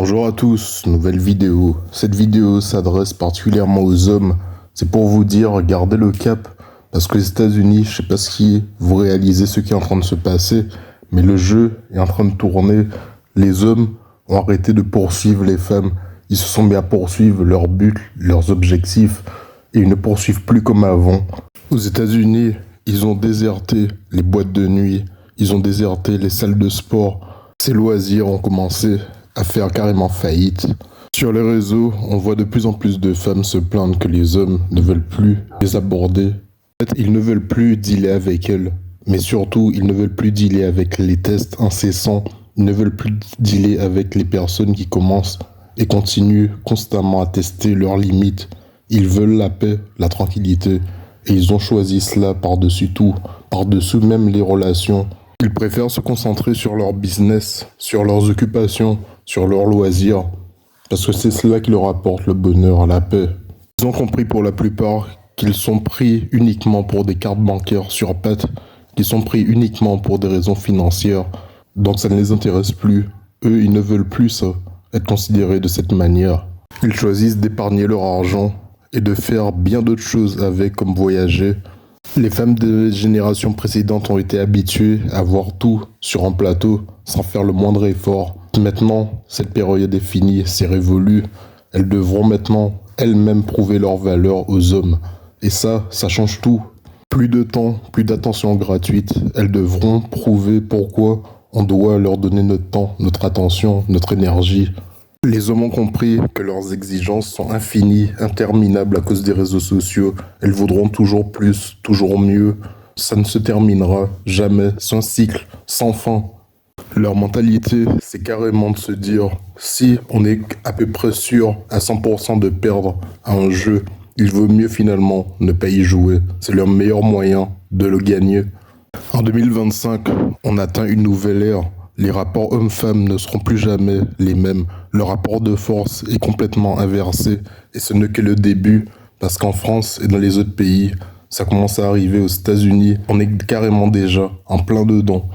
Bonjour à tous, nouvelle vidéo. Cette vidéo s'adresse particulièrement aux hommes. C'est pour vous dire, gardez le cap. Parce que les États-Unis, je sais pas si vous réalisez ce qui est en train de se passer, mais le jeu est en train de tourner. Les hommes ont arrêté de poursuivre les femmes. Ils se sont mis à poursuivre leurs buts, leurs objectifs, et ils ne poursuivent plus comme avant. Aux États-Unis, ils ont déserté les boîtes de nuit, ils ont déserté les salles de sport. Ces loisirs ont commencé à faire carrément faillite. Sur les réseaux, on voit de plus en plus de femmes se plaindre que les hommes ne veulent plus les aborder. En fait, ils ne veulent plus dealer avec elles, mais surtout, ils ne veulent plus dealer avec les tests incessants. Ils ne veulent plus dealer avec les personnes qui commencent et continuent constamment à tester leurs limites. Ils veulent la paix, la tranquillité, et ils ont choisi cela par-dessus tout, par-dessus même les relations. Ils préfèrent se concentrer sur leur business, sur leurs occupations, sur leurs loisirs, parce que c'est cela qui leur apporte le bonheur, la paix. Ils ont compris pour la plupart qu'ils sont pris uniquement pour des cartes bancaires sur pattes, qu'ils sont pris uniquement pour des raisons financières, donc ça ne les intéresse plus. Eux, ils ne veulent plus ça, être considérés de cette manière. Ils choisissent d'épargner leur argent et de faire bien d'autres choses avec, comme voyager. Les femmes des générations précédentes ont été habituées à voir tout sur un plateau sans faire le moindre effort. Maintenant, cette période est finie, c'est révolu. Elles devront maintenant elles-mêmes prouver leur valeur aux hommes. Et ça change tout. Plus de temps, plus d'attention gratuite. Elles devront prouver pourquoi on doit leur donner notre temps, notre attention, notre énergie. Les hommes ont compris que leurs exigences sont infinies, interminables à cause des réseaux sociaux. Elles voudront toujours plus, toujours mieux. Ça ne se terminera jamais. C'est un cycle sans fin. Leur mentalité, c'est carrément de se dire, si on est à peu près sûr à 100% de perdre à un jeu, il vaut mieux finalement ne pas y jouer. C'est leur meilleur moyen de le gagner. En 2025, on atteint une nouvelle ère. Les rapports hommes-femmes ne seront plus jamais les mêmes. Le rapport de force est complètement inversé. Et ce n'est que le début, parce qu'en France et dans les autres pays, ça commence à arriver aux États-Unis. On est carrément déjà en plein dedans.